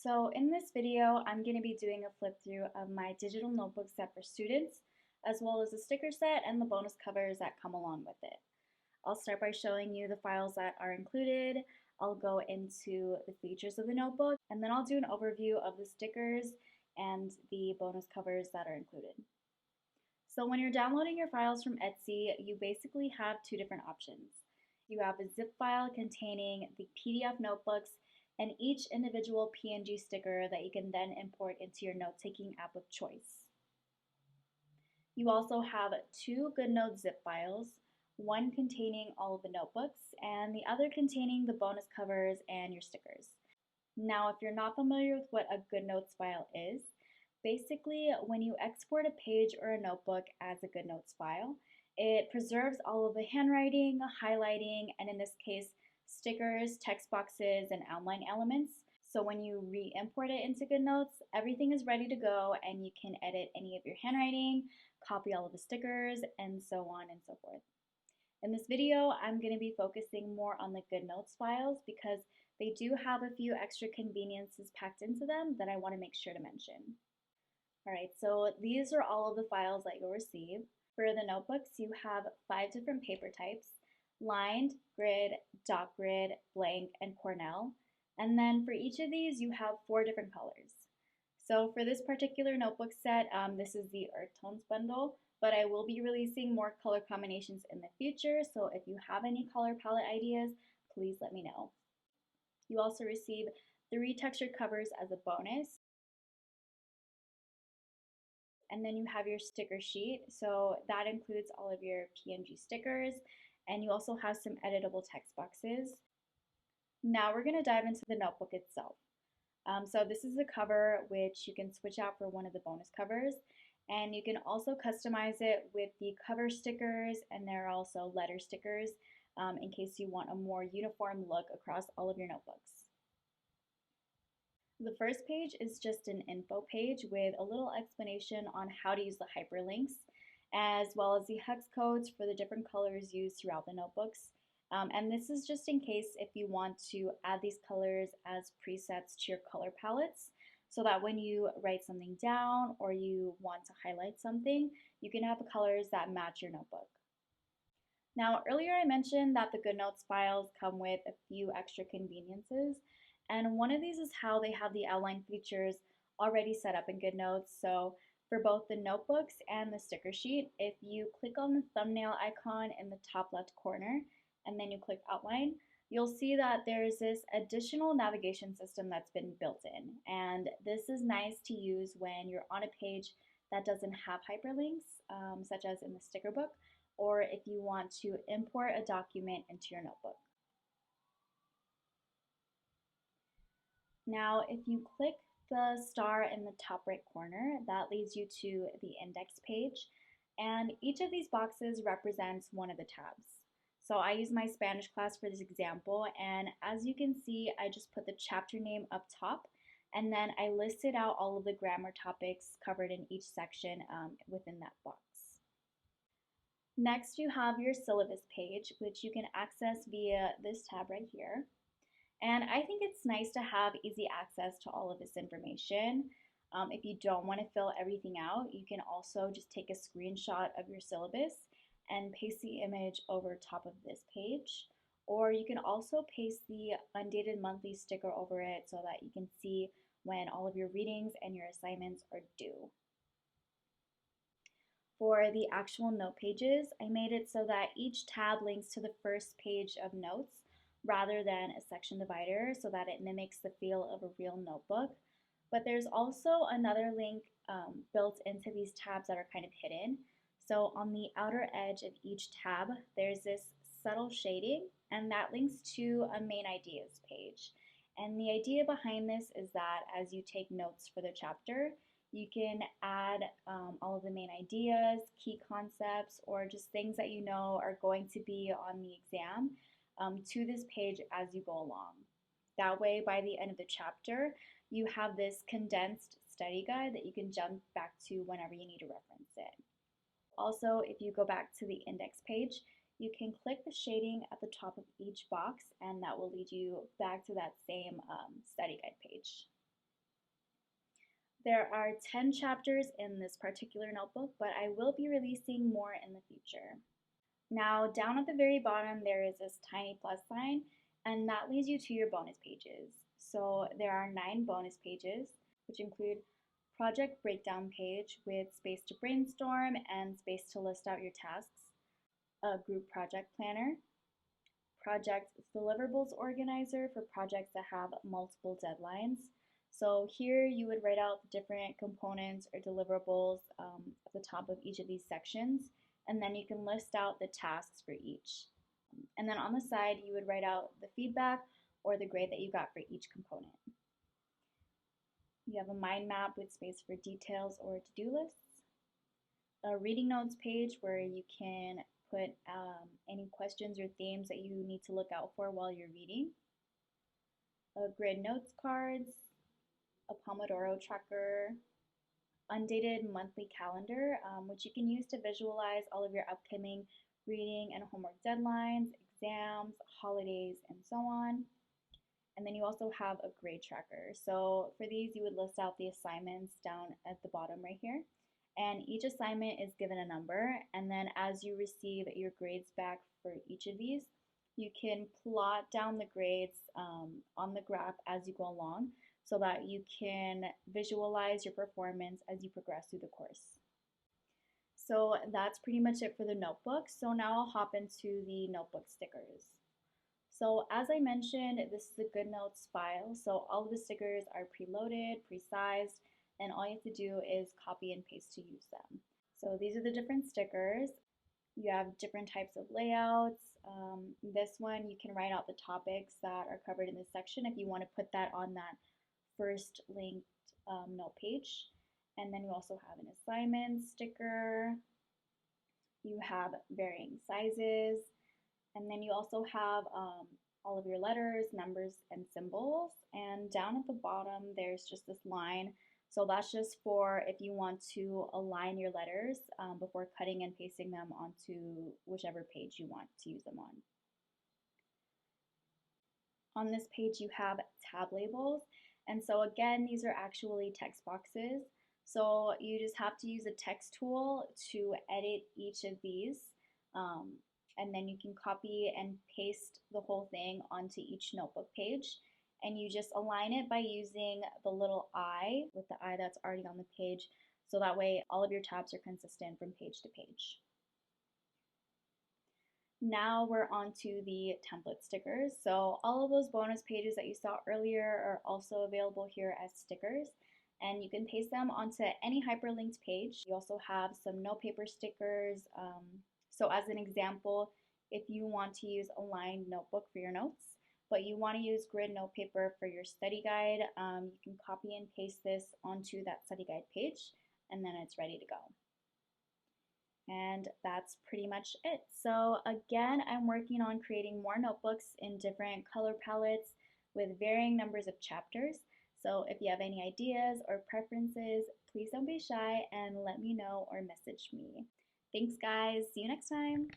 So in this video, I'm going to be doing a flip through of my digital notebook set for students, as well as the sticker set and the bonus covers that come along with it. I'll start by showing you the files that are included. I'll go into the features of the notebook, and then I'll do an overview of the stickers and the bonus covers that are included. So when you're downloading your files from Etsy, you basically have two different options. You have a zip file containing the PDF notebooks and each individual PNG sticker that you can then import into your note-taking app of choice. You also have two GoodNotes zip files, one containing all of the notebooks and the other containing the bonus covers and your stickers. Now, if you're not familiar with what a GoodNotes file is, basically when you export a page or a notebook as a GoodNotes file, it preserves all of the handwriting, highlighting, and in this case, stickers, text boxes, and outline elements. So when you re-import it into GoodNotes, everything is ready to go and you can edit any of your handwriting, copy all of the stickers, and so on and so forth. In this video, I'm going to be focusing more on the GoodNotes files because they do have a few extra conveniences packed into them that I want to make sure to mention. Alright, so these are all of the files that you'll receive. For the notebooks, you have 5 different paper types: lined, grid, dot grid, blank, and Cornell. And then for each of these, you have 4 different colors. So for this particular notebook set, this is the Earth Tones bundle, but I will be releasing more color combinations in the future, so if you have any color palette ideas, please let me know. You also receive 3 textured covers as a bonus. And then you have your sticker sheet. So that includes all of your PNG stickers, and you also have some editable text boxes. Now we're going to dive into the notebook itself. So this is the cover, which you can switch out for one of the bonus covers, and you can also customize it with the cover stickers, and there are also letter stickers in case you want a more uniform look across all of your notebooks. The first page is just an info page with a little explanation on how to use the hyperlinks, as well as the hex codes for the different colors used throughout the notebooks. And this is just in case if you want to add these colors as presets to your color palettes, so that when you write something down or you want to highlight something, you can have the colors that match your notebook. Now, earlier I mentioned that the GoodNotes files come with a few extra conveniences, and one of these is how they have the outline features already set up in GoodNotes. So for both the notebooks and the sticker sheet, if you click on the thumbnail icon in the top left corner and then you click outline, you'll see that there's this additional navigation system that's been built in. And this is nice to use when you're on a page that doesn't have hyperlinks, such as in the sticker book, or if you want to import a document into your notebook. Now, if you click the star in the top right corner, that leads you to the index page, and each of these boxes represents one of the tabs. So I use my Spanish class for this example, and as you can see, I just put the chapter name up top, and then I listed out all of the grammar topics covered in each section within that box. Next, you have your syllabus page, which you can access via this tab right here. And I think it's nice to have easy access to all of this information. If you don't want to fill everything out, you can also just take a screenshot of your syllabus and paste the image over top of this page. Or you can also paste the undated monthly sticker over it so that you can see when all of your readings and your assignments are due. For the actual note pages, I made it so that each tab links to the first page of notes rather than a section divider so that it mimics the feel of a real notebook. But there's also another link built into these tabs that are kind of hidden. So on the outer edge of each tab, there's this subtle shading, and that links to a main ideas page. And the idea behind this is that as you take notes for the chapter, you can add all of the main ideas, key concepts, or just things that you know are going to be on the exam to this page as you go along. That way, by the end of the chapter, you have this condensed study guide that you can jump back to whenever you need to reference it. Also, if you go back to the index page, you can click the shading at the top of each box, and that will lead you back to that same study guide page. There are 10 chapters in this particular notebook, but I will be releasing more in the future. Now, down at the very bottom, there is this tiny plus sign, and that leads you to your bonus pages. So there are 9 bonus pages, which include project breakdown page with space to brainstorm and space to list out your tasks, a group project planner, project deliverables organizer for projects that have multiple deadlines. So here you would write out the different components or deliverables at the top of each of these sections, and then you can list out the tasks for each. And then on the side, you would write out the feedback or the grade that you got for each component. You have a mind map with space for details or to-do lists, a reading notes page where you can put any questions or themes that you need to look out for while you're reading, a grid notes cards, a Pomodoro tracker, undated monthly calendar, which you can use to visualize all of your upcoming reading and homework deadlines, exams, holidays, and so on. And then you also have a grade tracker. So for these, you would list out the assignments down at the bottom right here. And each assignment is given a number. And then as you receive your grades back for each of these, you can plot down the grades on the graph as you go along so that you can visualize your performance as you progress through the course. So that's pretty much it for the notebook. So now I'll hop into the notebook stickers. So as I mentioned, this is a GoodNotes file. So all of the stickers are preloaded, pre-sized, and all you have to do is copy and paste to use them. So these are the different stickers. You have different types of layouts. This one, you can write out the topics that are covered in this section if you want to put that on that first linked note page. And then you also have an assignment sticker. You have varying sizes. And then you also have all of your letters, numbers, and symbols. And down at the bottom, there's just this line. So that's just for if you want to align your letters before cutting and pasting them onto whichever page you want to use them on. On this page, you have tab labels. And so again, these are actually text boxes. So you just have to use a text tool to edit each of these. And then you can copy and paste the whole thing onto each notebook page. And you just align it by using the little eye with the eye that's already on the page. So that way all of your tabs are consistent from page to page. Now we're on to the template stickers. So all of those bonus pages that you saw earlier are also available here as stickers. And you can paste them onto any hyperlinked page. You also have some note paper stickers. So as an example, if you want to use a lined notebook for your notes, but you want to use grid note paper for your study guide, you can copy and paste this onto that study guide page, and then it's ready to go. And that's pretty much it. So again, I'm working on creating more notebooks in different color palettes with varying numbers of chapters. So if you have any ideas or preferences, please don't be shy and let me know or message me. Thanks guys, see you next time.